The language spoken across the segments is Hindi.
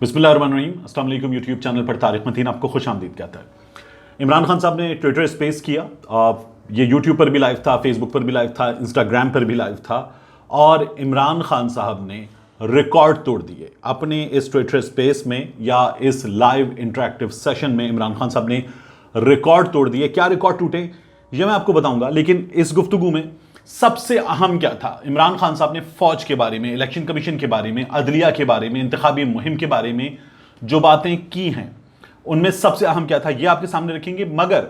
बिस्मिल्लाहिर्रहमानिर्रहीम। अस्सलाम वालेकुम। यूट्यूब चैनल पर तारिक मतीन आपको खुश आमदीद कहता है। इमरान खान साहब ने ट्विटर स्पेस किया, ये यूट्यूब पर भी लाइव था, फेसबुक पर भी लाइव था, इंस्टाग्राम पर भी लाइव था और इमरान खान साहब ने रिकॉर्ड तोड़ दिए अपने इस ट्विटर स्पेस में या इस लाइव इंटरेक्टिव सेशन में। इमरान खान साहब ने रिकॉर्ड तोड़ दिए। क्या रिकॉर्ड टूटे ये मैं आपको बताऊंगा, लेकिन इस गुफ्तगू में सबसे अहम क्या था, इमरान खान साहब ने फौज के बारे में, इलेक्शन कमीशन के बारे में, अदलिया के बारे में, इंतखाबी मुहिम के बारे में जो बातें की हैं उनमें सबसे अहम क्या था ये आपके सामने रखेंगे। मगर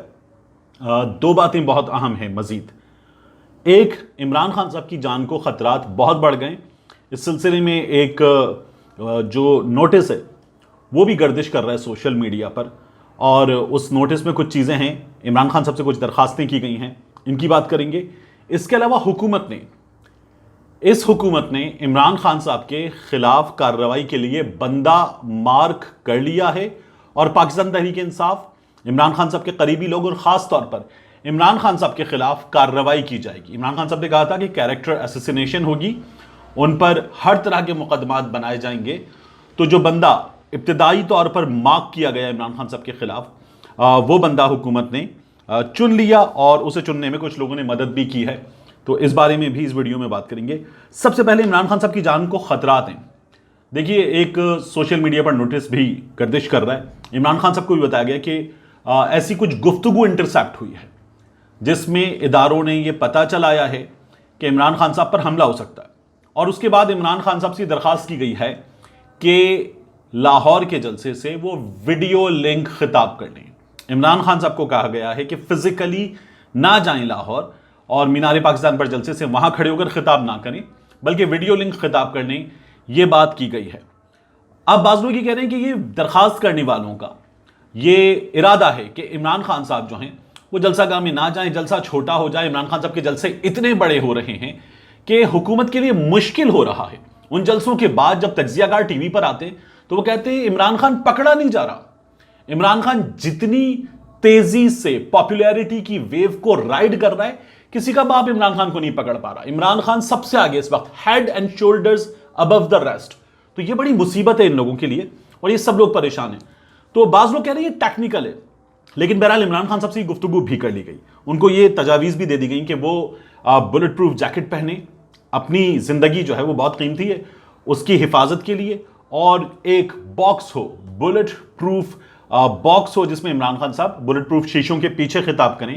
दो बातें बहुत अहम हैं मजीद। एक, इमरान खान साहब की जान को खतरात बहुत बढ़ गए। इस सिलसिले में एक जो नोटिस है वो भी गर्दिश कर रहा है सोशल मीडिया पर, और उस नोटिस में कुछ चीज़ें हैं, इमरान खान साहब से कुछ दरखास्तें की गई हैं, इनकी बात करेंगे। इसके अलावा इस हुकूमत ने इमरान खान साहब के खिलाफ कार्रवाई के लिए बंदा मार्क कर लिया है और पाकिस्तान तहरीक इंसाफ, इमरान खान साहब के करीबी लोग और ख़ास तौर पर इमरान खान साहब के खिलाफ कार्रवाई की जाएगी। इमरान खान साहब ने कहा था कि कैरेक्टर असैसिनेशन होगी, उन पर हर तरह के मुकदमात बनाए जाएंगे। तो जो बंदा इब्तदाई तौर पर मार्क किया गया इमरान खान साहब के खिलाफ, वो बंदा हुकूमत ने चुन लिया और उसे चुनने में कुछ लोगों ने मदद भी की है। तो इस बारे में भी इस वीडियो में बात करेंगे। सबसे पहले इमरान खान साहब की जान को खतरात हैं। देखिए, एक सोशल मीडिया पर नोटिस भी गर्दिश कर रहा है। इमरान खान साहब को भी बताया गया कि ऐसी कुछ गुफ्तगू इंटरसेप्ट हुई है जिसमें इदारों ने यह पता चलाया है कि इमरान खान साहब पर हमला हो सकता है, और उसके बाद इमरान खान साहब से दरखास्त की गई है कि लाहौर के जलसे से वो वीडियो लिंक खिताब कर लें। इमरान खान साहब को कहा गया है कि फिजिकली ना जाएं लाहौर और मीनार पाकिस्तान पर जलसे से वहां खड़े होकर खिताब ना करें, बल्कि वीडियो लिंक खिताब कर लें। यह बात की गई है। अब बाज़ लोग ये कह रहे हैं कि ये दरखास्त करने वालों का ये इरादा है कि इमरान खान साहब जो हैं वो जलसागाह में ना जाएं, जलसा छोटा हो जाए। इमरान खान साहब के जलसे इतने बड़े हो रहे हैं कि हुकूमत के लिए मुश्किल हो रहा है। उन जलसों के बाद जब तज्जियाकार टीवी पर आते तो वो कहते हैं इमरान खान पकड़ा नहीं जा रहा। इमरान खान जितनी तेजी से पॉपुलैरिटी की वेव को राइड कर रहा है, किसी का बाप इमरान खान को नहीं पकड़ पा रहा। इमरान खान सबसे आगे इस वक्त, head and shoulders above the rest. तो ये बड़ी मुसीबत है इन लोगों के लिए और ये सब लोग परेशान हैं। तो बाज लोग कह रहे हैं ये टेक्निकल है, लेकिन बहरहाल इमरान खान साहब से गुफ्तगू भी कर ली गई। उनको ये तजावीज़ भी दे दी गई कि वो बुलेट प्रूफ जैकेट पहने, अपनी जिंदगी जो है वो बहुत कीमती है, उसकी हिफाजत के लिए, और एक बॉक्स हो, बुलेट प्रूफ बॉक्स हो जिसमें इमरान खान साहब बुलेट प्रूफ शीशों के पीछे खिताब करें।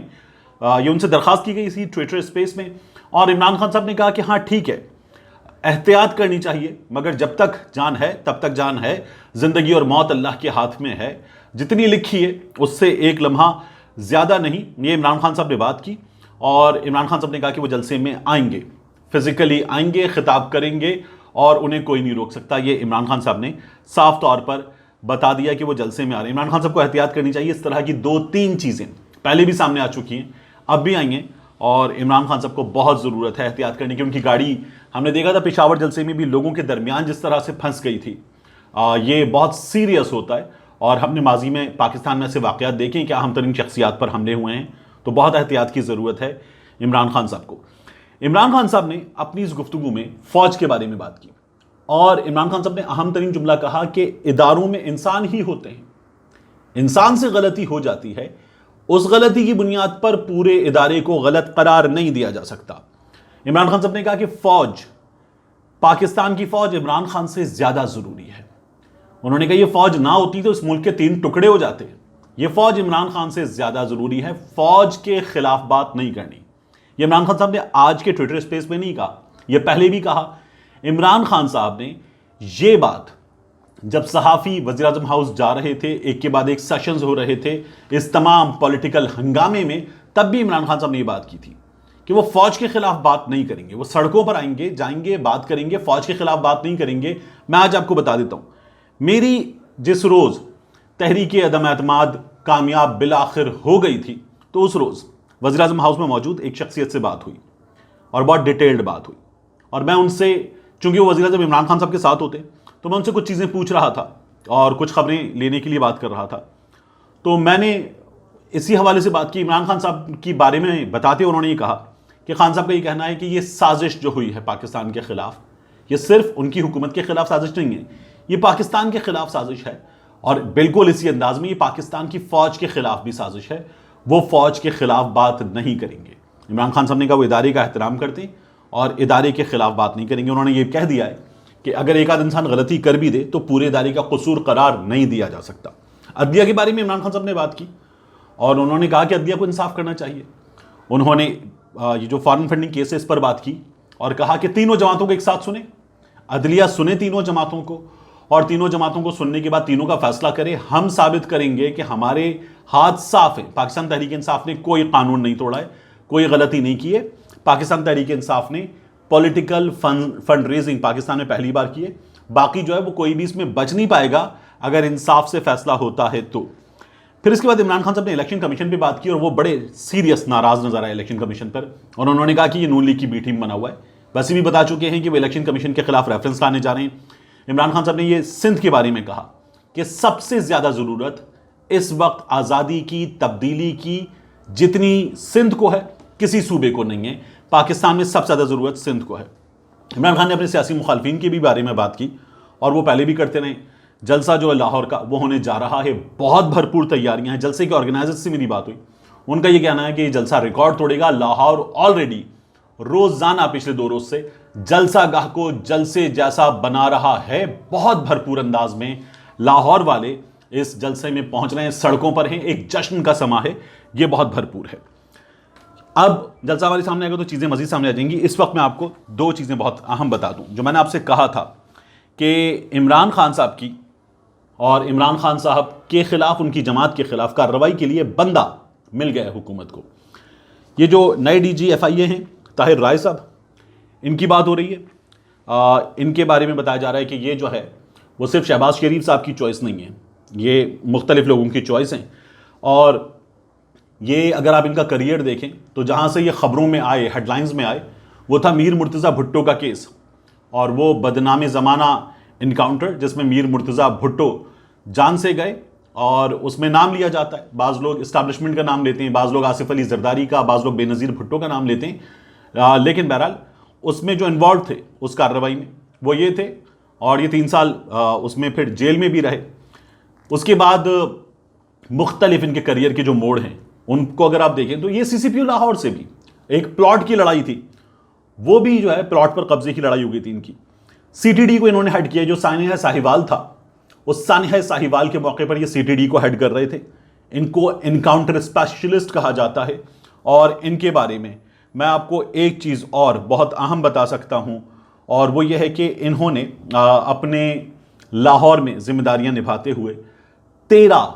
ये उनसे दरखास्त की गई इसी ट्विटर स्पेस में, और इमरान खान साहब ने कहा कि हाँ ठीक है, एहतियात करनी चाहिए, मगर जब तक जान है तब तक जान है। जिंदगी और मौत अल्लाह के हाथ में है, जितनी लिखी है उससे एक लम्हा ज्यादा नहीं। ये इमरान खान साहब ने बात की, और इमरान खान साहब ने कहा कि वो जलसे में आएंगे, फिजिकली आएंगे, खिताब करेंगे और उन्हें कोई नहीं रोक सकता। ये इमरान खान साहब ने साफ तौर पर बता दिया कि वो जलसे में आ रहे हैं। इमरान खान साहब को एहतियात करनी चाहिए। इस तरह की दो तीन चीजें पहले भी सामने आ चुकी हैं, अब भी आई हैं, और इमरान खान साहब को बहुत ज़रूरत है एहतियात करने की। उनकी गाड़ी हमने देखा था पेशावर जलसे में भी लोगों के दरमियान जिस तरह से फंस गई थी, ये बहुत सीरियस होता है। और हमने माजी में पाकिस्तान में ऐसे वाक़यात देखे कि अहम तरीन शख्सियात पर हमले हुए हैं, तो बहुत एहतियात की ज़रूरत है इमरान खान साहब को। इमरान खान साहब ने अपनी इस गुफ्तगू में फ़ौज के बारे में बात की, और इमरान खान साहब ने अहम तरीन जुमला कहा कि इदारों में इंसान ही होते हैं, इंसान से गलती हो जाती है, उस गलती की बुनियाद पर पूरे इदारे को गलत करार नहीं दिया जा सकता। इमरान खान साहब ने कहा कि फौज, पाकिस्तान की फौज इमरान खान से ज्यादा जरूरी है। उन्होंने कहा ये फौज ना होती तो इस मुल्क के 3 टुकड़े हो जाते। ये फौज इमरान खान से ज्यादा जरूरी है, फौज के खिलाफ बात नहीं करनी। ये इमरान खान साहब ने आज के ट्विटर स्पेस में नहीं कहा, यह पहले भी कहा। इमरान खान साहब ने यह बात जब सहाफ़ी वज़ीर आज़म हाउस जा रहे थे, एक के बाद एक सेशंस हो रहे थे इस तमाम पॉलिटिकल हंगामे में, तब भी इमरान खान साहब ने यह बात की थी कि वो फौज के खिलाफ बात नहीं करेंगे। वो सड़कों पर आएंगे, जाएंगे, बात करेंगे, फौज के खिलाफ बात नहीं करेंगे। मैं आज आपको बता देता हूं, मेरी जिस रोज़ तहरीक अदम एतमाद कामयाब बिलाखिर हो गई थी, तो उस रोज़ वज़ीर आज़म हाउस में मौजूद एक शख्सियत से बात हुई और बहुत डिटेल्ड बात हुई, और मैं उनसे, चूंकि वो वज़ीर आज़म इमरान खान साहब के साथ होते, तो मैं उनसे कुछ चीज़ें पूछ रहा था और कुछ खबरें लेने के लिए बात कर रहा था। तो मैंने इसी हवाले से बात की। इमरान खान साहब के बारे में बताते उन्होंने ये कहा कि खान साहब का ये कहना है कि ये साजिश जो हुई है पाकिस्तान के ख़िलाफ़, ये सिर्फ उनकी हुकूमत के ख़िलाफ़ साजिश नहीं है, ये पाकिस्तान के खिलाफ साजिश है और बिल्कुल इसी अंदाज में ये पाकिस्तान की फौज के खिलाफ भी साजिश है। वो फौज के खिलाफ बात नहीं करेंगे। इमरान खान साहब ने कहा वो इदारे का एहतराम करते हैं और इदारे के खिलाफ बात नहीं करेंगे। उन्होंने ये कह दिया है कि अगर एक आध इंसान गलती कर भी दे तो पूरे इदारे का कसूर करार नहीं दिया जा सकता। अदलिया के बारे में इमरान खान साहब ने बात की और उन्होंने कहा कि अदलिया को इंसाफ करना चाहिए। उन्होंने ये जो फॉरेन फंडिंग केस है इस पर बात की और कहा कि तीनों जमातों को एक साथ सुने, अदलिया सुने तीनों जमातों को और तीनों जमातों को सुनने के बाद तीनों का फैसला करें। हम साबित करेंगे कि हमारे हाथ साफ है। पाकिस्तान तहरीक इंसाफ ने कोई कानून नहीं तोड़ा है, कोई गलती नहीं की है। पाकिस्तान तहरीक इंसाफ ने पॉलिटिकल फंड रेजिंग पाकिस्तान में पहली बार की है। बाकी जो है वो कोई भी इसमें बच नहीं पाएगा अगर इंसाफ से फैसला होता है तो। फिर इसके बाद इमरान खान साहब ने इलेक्शन कमीशन पे बात की और वो बड़े सीरियस नाराज नजर आए इलेक्शन कमीशन पर और उन्होंने कहा कि ये नून लीग की बी टीम बना हुआ है। वैसे भी बता चुके हैं कि वो इलेक्शन कमीशन के खिलाफ रेफरेंस लाने जा रहे हैं। इमरान खान साहब ने ये सिंध के बारे में कहा कि सबसे ज्यादा जरूरत इस वक्त आज़ादी की, तब्दीली की जितनी सिंध को है किसी सूबे को नहीं है। पाकिस्तान में सबसे ज़्यादा ज़रूरत सिंध को है। इमरान खान ने अपने सियासी मुखालफिन के भी बारे में बात की और वो पहले भी करते रहे। जलसा जो है लाहौर का वो होने जा रहा है, बहुत भरपूर तैयारियां हैं। जलसे के ऑर्गेनाइजर्स से मेरी बात हुई, उनका ये कहना है कि जलसा रिकॉर्ड तोड़ेगा। लाहौर ऑलरेडी रोजाना पिछले 2 रोज से जलसा गाह को जलसे जैसा बना रहा है। बहुत भरपूर अंदाज में लाहौर वाले इस जलसे में पहुंच रहे हैं, सड़कों पर हैं, एक जश्न का समा है, ये बहुत भरपूर है। अब जलसा वाले सामने आएगा तो चीजें मजीद सामने आ जाएंगी। इस वक्त मैं आपको 2 चीजें बहुत अहम बता दूं। जो मैंने आपसे कहा था कि इमरान खान साहब की और इमरान खान साहब के खिलाफ, उनकी जमात के खिलाफ कार्रवाई के लिए बंदा मिल गया है हुकूमत को। ये जो नए डीजी एफआईए हैं ताहिर राय साहब, इनकी बात हो रही है। इनके बारे में बताया जा रहा है कि ये जो है वो सिर्फ शहबाज शरीफ साहब की चॉइस नहीं है, ये मुख्तलिफ लोगों की चॉइस हैं। और ये अगर आप इनका करियर देखें तो जहाँ से ये ख़बरों में आए, हेडलाइंस में आए, वो था मीर मुर्तज़ा भुट्टो का केस और वो बदनाम ज़माना इनकाउंटर जिसमें मीर मुर्तज़ा भुट्टो जान से गए और उसमें नाम लिया जाता है। बाज़ लोग इस्टेब्लिशमेंट का नाम लेते हैं, बाज़ लोग आसिफ अली जरदारी का, बाज़ लोग बेनज़ीर भुट्टो का नाम लेते हैं। लेकिन बहरहाल उसमें जो इन्वॉल्व थे उस कार्रवाई में वो ये थे और ये 3 साल उसमें फिर जेल में भी रहे। उसके बाद मुख्तलिफ इनके करियर के जो मोड़ हैं उनको अगर आप देखें तो ये सीसीपीयू लाहौर से भी एक प्लॉट की लड़ाई थी, वो भी जो है प्लॉट पर कब्जे की लड़ाई हो गई थी इनकी। सीटीडी को इन्होंने हेड किया, जो सानिया साहिवाल था उस सानिया साहिवाल के मौके पर ये सीटीडी को हेड कर रहे थे। इनको इनकाउंटर स्पेशलिस्ट कहा जाता है और इनके बारे में मैं आपको एक चीज़ और बहुत अहम बता सकता हूं और वो ये है कि इन्होंने अपने लाहौर में जिम्मेदारियां निभाते हुए 13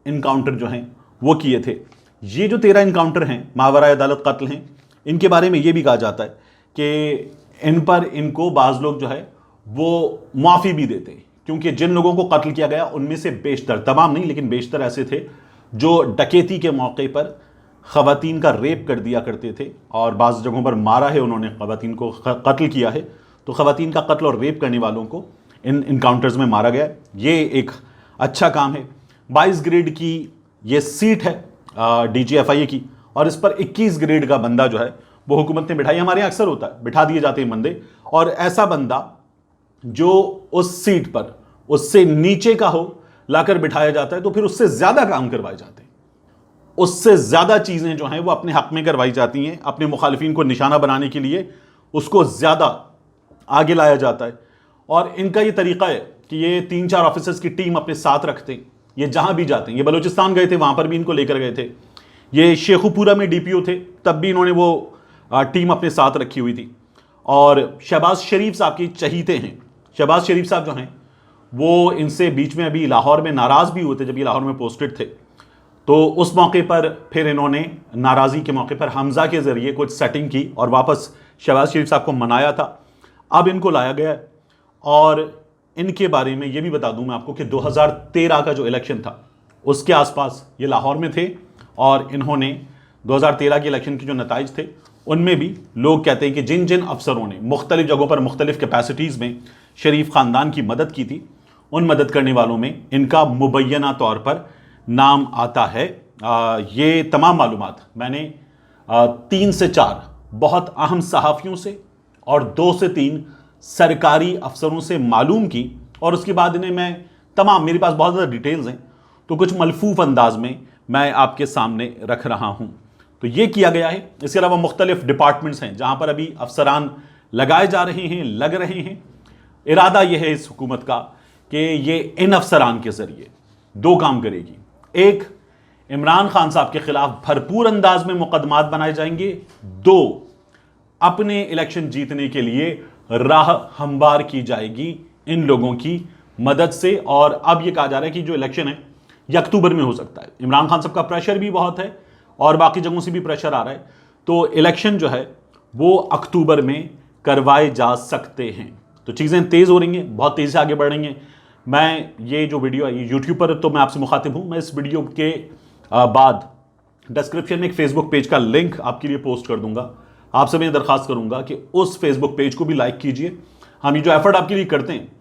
इनकाउंटर जो हैं वो किए थे। ये जो 13 इनकाउंटर हैं मावरा अदालत कत्ल हैं, इनके बारे में ये भी कहा जाता है कि इन पर इनको बाज़ लोग जो है वो माफ़ी भी देते हैं, क्योंकि जिन लोगों को कत्ल किया गया उनमें से बेशतर, तमाम नहीं लेकिन बेशतर ऐसे थे जो डकैती के मौके पर ख़वातीन का रेप कर दिया करते थे और बाज़ जगहों पर मारा है उन्होंने, ख़वातीन को कत्ल किया है। तो ख़वातीन का कत्ल और रेप करने वालों को इन इनकाउंटर्स में मारा गया। ये एक अच्छा काम है। 22 ग्रेड की ये सीट है DGFIA की और इस पर 21 ग्रेड का बंदा जो है वो हुकूमत ने बिठाई। हमारे यहाँ अक्सर होता है, बिठा दिए जाते हैं बंदे और ऐसा बंदा जो उस सीट पर उससे नीचे का हो लाकर बिठाया जाता है तो फिर उससे ज़्यादा काम करवाए जाते हैं, उससे ज़्यादा चीज़ें जो हैं वो अपने हक़ में करवाई जाती हैं। अपने मुखालिफिन को निशाना बनाने के लिए उसको ज़्यादा आगे लाया जाता है। और इनका ये तरीक़ा है कि ये 3-4 ऑफिसर्स की टीम अपने साथ रखते हैं, ये जहाँ भी जाते हैं। ये बलूचिस्तान गए थे, वहाँ पर भी इनको लेकर गए थे। ये शेखुपुरा में DPO थे, तब भी इन्होंने वो टीम अपने साथ रखी हुई थी। और शहबाज शरीफ साहब की चहीते हैं। शहबाज शरीफ साहब जो हैं वो इनसे बीच में अभी लाहौर में नाराज़ भी हुए थे जब ये लाहौर में पोस्टेड थे। तो उस मौके पर फिर इन्होंने नाराज़गी के मौके पर हमज़ा के ज़रिए कुछ सेटिंग की और वापस शहबाज शरीफ साहब को मनाया था। अब इनको लाया गया है और इनके बारे में ये भी बता दूं मैं आपको कि 2013 का जो इलेक्शन था उसके आसपास ये लाहौर में थे और इन्होंने 2013 के इलेक्शन के जो नताइज थे उनमें भी लोग कहते हैं कि जिन जिन अफसरों ने मुख्तलिफ जगहों पर मुख्तलिफ कैपेसिटीज़ में शरीफ ख़ानदान की मदद की थी, उन मदद करने वालों में इनका मुबैना तौर पर नाम आता है। ये तमाम मालूमात मैंने 3 से 4 बहुत अहम सहाफ़ियों से और 2 से 3 सरकारी अफसरों से मालूम की और उसके बाद इन्हें मैं तमाम, मेरे पास बहुत ज़्यादा डिटेल्स हैं तो कुछ मलफूफ अंदाज में मैं आपके सामने रख रहा हूं। तो ये किया गया है। इसके अलावा मुख्तलिफ डिपार्टमेंट्स हैं जहां पर अभी अफसरान लगाए जा रहे हैं, लग रहे हैं। इरादा यह है इस हुकूमत का कि ये इन अफसरान के जरिए दो काम करेगी। एक, इमरान खान साहब के खिलाफ भरपूर अंदाज में मुकदमात बनाए जाएंगे। दो, अपने इलेक्शन जीतने के लिए राह हमवार की जाएगी इन लोगों की मदद से। और अब यह कहा जा रहा है कि जो इलेक्शन है यह अक्टूबर में हो सकता है। इमरान खान साहब का प्रेशर भी बहुत है और बाकी जगहों से भी प्रेशर आ रहा है, तो इलेक्शन जो है वो अक्टूबर में करवाए जा सकते हैं। तो चीज़ें तेज़ हो रही हैं, बहुत तेज़ी से आगे बढ़ रही हैं। मैं ये जो वीडियो है यूट्यूब पर तो मैं आपसे मुखातिब हूँ, मैं इस वीडियो के बाद डिस्क्रिप्शन में एक फेसबुक पेज का लिंक आपके लिए पोस्ट कर दूंगा। आपसे मैं दरख्वास्त करूंगा कि उस फेसबुक पेज को भी लाइक कीजिए। हम ये जो एफर्ट आपके लिए करते हैं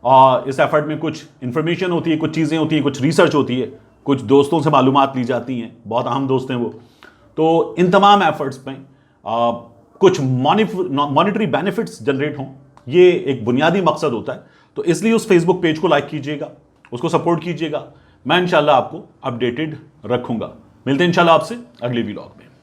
और इस एफर्ट में कुछ इंफॉर्मेशन होती है, कुछ चीज़ें होती हैं, कुछ रिसर्च होती है, कुछ दोस्तों से मालूमात ली जाती हैं, बहुत अहम दोस्त हैं वो। तो इन तमाम एफर्ट्स में कुछ मॉनिटरी बेनिफिट्स जनरेट हों, ये एक बुनियादी मकसद होता है। तो इसलिए उस फेसबुक पेज को लाइक कीजिएगा, उसको सपोर्ट कीजिएगा। मैं इंशाल्लाह आपको अपडेटेड रखूंगा। मिलते हैं इंशाल्लाह आपसे अगले व्लॉग में।